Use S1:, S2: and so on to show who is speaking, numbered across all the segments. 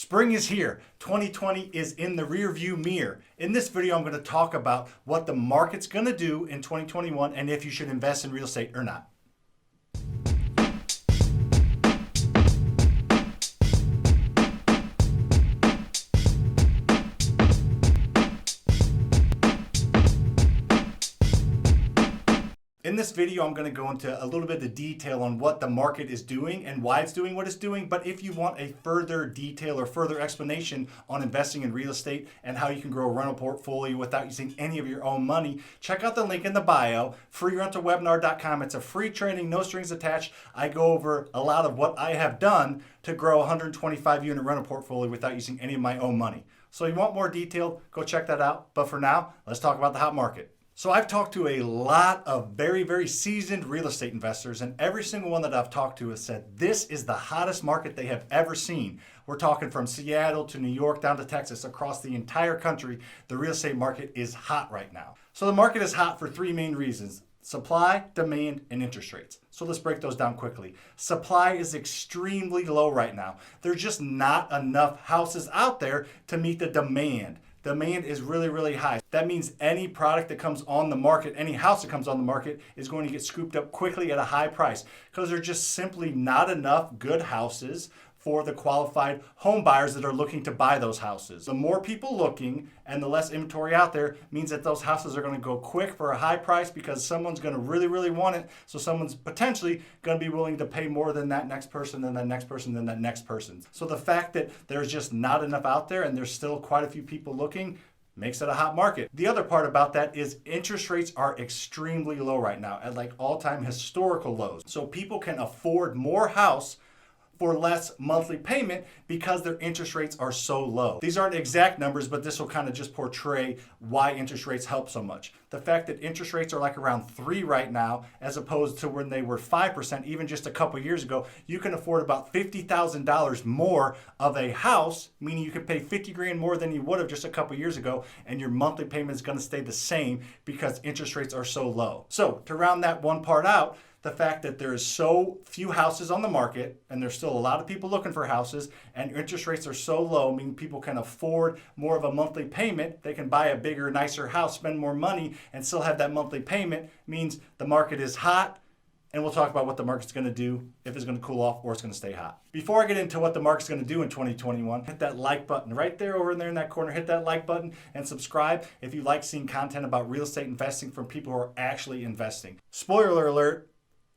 S1: Spring is here. 2020 is in the rear view mirror. In this video, I'm going to talk about what the market's going to do in 2021 and if you should invest in real estate or not. In this video, I'm going to go into a little bit of detail on what the market is doing and why it's doing what it's doing. But if you want a further detail or further explanation on investing in real estate and how you can grow a rental portfolio without using any of your own money, check out the link in the bio, freerentalwebinar.com. It's a free training, no strings attached. I go over a lot of what I have done to grow a 125 unit rental portfolio without using any of my own money. So if you want more detail, go check that out. But for now, let's talk about the hot market. So I've talked to a lot of very seasoned real estate investors, and every single one that I've talked to has said this is the hottest market they have ever seen. We're talking from Seattle to New York down to Texas, across the entire country. The real estate market is hot right now. So the market is hot for three main reasons: supply, demand, and interest rates. So let's break those down quickly. Supply is extremely low right now. There's just not enough houses out there to meet the demand. Demand is really high. That means any product that comes on the market, any house that comes on the market is going to get scooped up quickly at a high price because there's just simply not enough good houses for the qualified home buyers that are looking to buy those houses. The more people looking and the less inventory out there means that those houses are going to go quick for a high price because someone's going to really want it. So someone's potentially going to be willing to pay more than that next person, then that next person, then that next person. So the fact that there's just not enough out there and there's still quite a few people looking makes it a hot market. The other part about that is interest rates are extremely low right now at like all-time historical lows. So people can afford more house for less monthly payment because their interest rates are so low. These aren't exact numbers, but this will kind of just portray why interest rates help so much. The fact that interest rates are like around 3 right now, as opposed to when they were 5%, even just a couple years ago, you can afford about $50,000 more of a house, meaning you can pay 50 grand more than you would have just a couple years ago, and your monthly payment is gonna stay the same because interest rates are so low. So to round that one part out, the fact that there is so few houses on the market and there's still a lot of people looking for houses and interest rates are so low, meaning people can afford more of a monthly payment. They can buy a bigger, nicer house, spend more money and still have that monthly payment, means the market is hot. And we'll talk about what the market's going to do, if it's going to cool off or it's going to stay hot. Before I get into what the market's going to do in 2021, hit that like button right there over there in that corner. Hit that like button and subscribe if you like seeing content about real estate investing from people who are actually investing. Spoiler alert,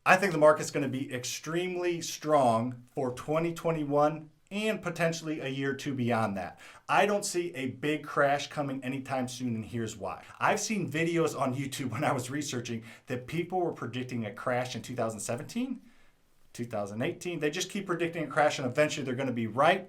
S1: I think the market's going to be extremely strong for 2021 and potentially a year or two beyond that. I don't see a big crash coming anytime soon, and here's why. I've seen videos on YouTube when I was researching that people were predicting a crash in 2017, 2018. They just keep predicting a crash and eventually they're going to be right.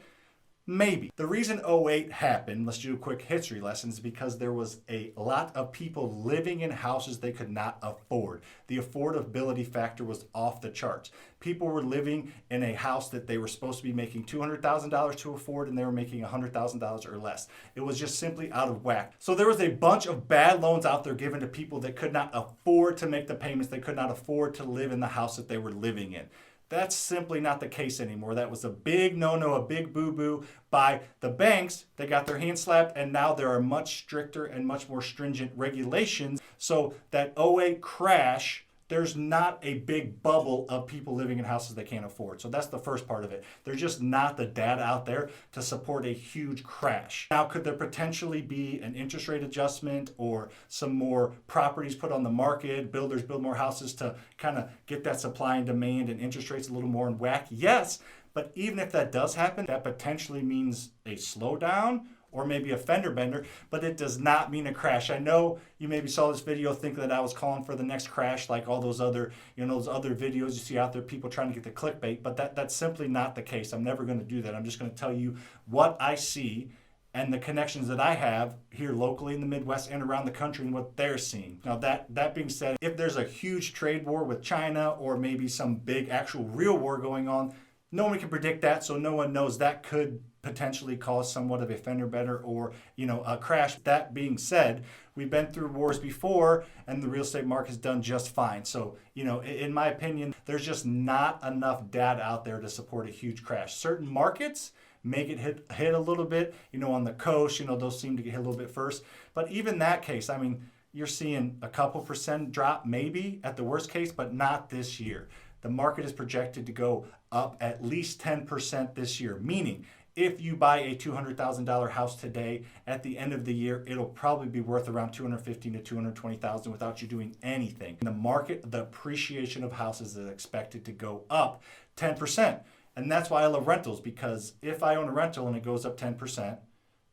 S1: Maybe. The reason 08 happened, let's do a quick history lesson, is because there was a lot of people living in houses they could not afford. The affordability factor was off the charts. People were living in a house that they were supposed to be making $200,000 to afford and they were making $100,000 or less. It was just simply out of whack. So there was a bunch of bad loans out there given to people that could not afford to make the payments. They could not afford to live in the house that they were living in. That's simply not the case anymore. That was a big no-no, a big boo-boo by the banks. They got their hands slapped, and now there are much stricter and much more stringent regulations. So that '08 crash, there's not a big bubble of people living in houses they can't afford. So that's the first part of it. There's just not the data out there to support a huge crash. Now, could there potentially be an interest rate adjustment or some more properties put on the market, builders build more houses to kind of get that supply and demand and interest rates a little more in whack? Yes, but even if that does happen, that potentially means a slowdown or maybe a fender bender, but it does not mean a crash. I know you maybe saw this video thinking that I was calling for the next crash, like all those other, those other videos you see out there, people trying to get the clickbait, but that's simply not the case. I'm never going to do that. I'm just going to tell you what I see and the connections that I have here locally in the Midwest and around the country and what they're seeing. Now that being said, if there's a huge trade war with China or maybe some big actual real war going on, no one can predict that, so no one knows that could potentially cause somewhat of a fender bender or a crash. That being said, we've been through wars before and the real estate market has done just fine. So in my opinion, there's just not enough data out there to support a huge crash. Certain markets may get hit a little bit. On the coast, those seem to get hit a little bit first. But even that case, I mean, you're seeing a couple percent drop maybe at the worst case, but not this year. The market is projected to go up at least 10% this year, meaning if you buy a $200,000 house today, at the end of the year, it'll probably be worth around $215,000 to $220,000 without you doing anything. In the market, the appreciation of houses is expected to go up 10%. And that's why I love rentals, because if I own a rental and it goes up 10%,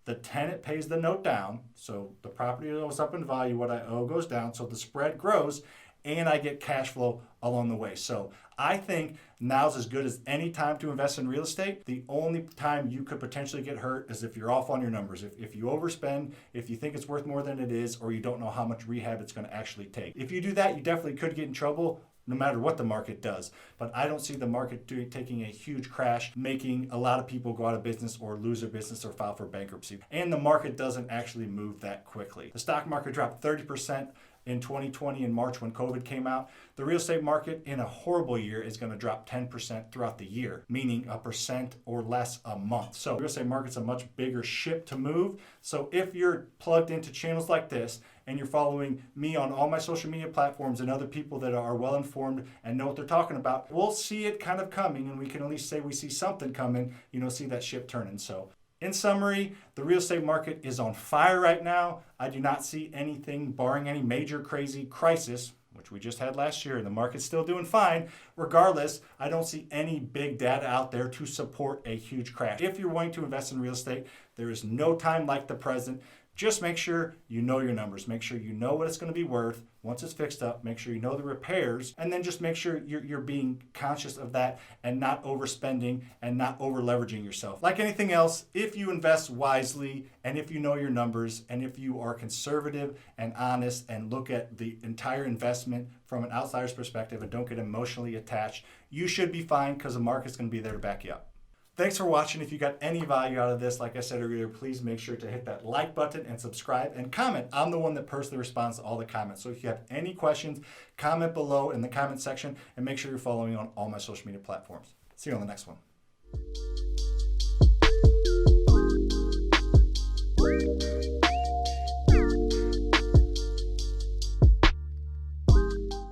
S1: the tenant pays the note down. So the property goes up in value, what I owe goes down. So the spread grows and I get cash flow along the way. So I think now's as good as any time to invest in real estate. The only time you could potentially get hurt is if you're off on your numbers. If you overspend, if you think it's worth more than it is, or you don't know how much rehab it's going to actually take. If you do that, you definitely could get in trouble no matter what the market does. But I don't see the market taking a huge crash, making a lot of people go out of business or lose their business or file for bankruptcy. And the market doesn't actually move that quickly. The stock market dropped 30% in 2020 in March when COVID came out. The real estate market in a horrible year is going to drop 10% throughout the year, meaning 1% or less a month. So the real estate market's a much bigger ship to move. So if you're plugged into channels like this and you're following me on all my social media platforms and other people that are well informed and know what they're talking about, we'll see it kind of coming, and we can at least say we see something coming, see that ship turning. So in summary, the real estate market is on fire right now. I do not see anything, barring any major crazy crisis, which we just had last year, and the market's still doing fine. Regardless, I don't see any big data out there to support a huge crash. If you're wanting to invest in real estate, there is no time like the present. Just make sure you know your numbers. Make sure you know what it's going to be worth once it's fixed up. Make sure you know the repairs, and then just make sure you're being conscious of that and not overspending and not over leveraging yourself. Like anything else, if you invest wisely and if you know your numbers and if you are conservative and honest and look at the entire investment from an outsider's perspective and don't get emotionally attached, you should be fine, because the market's going to be there to back you up. Thanks for watching. If you got any value out of this, like I said earlier, please make sure to hit that like button and subscribe and comment. I'm the one that personally responds to all the comments. So if you have any questions, comment below in the comment section, and make sure you're following on all my social media platforms. See you on the next one.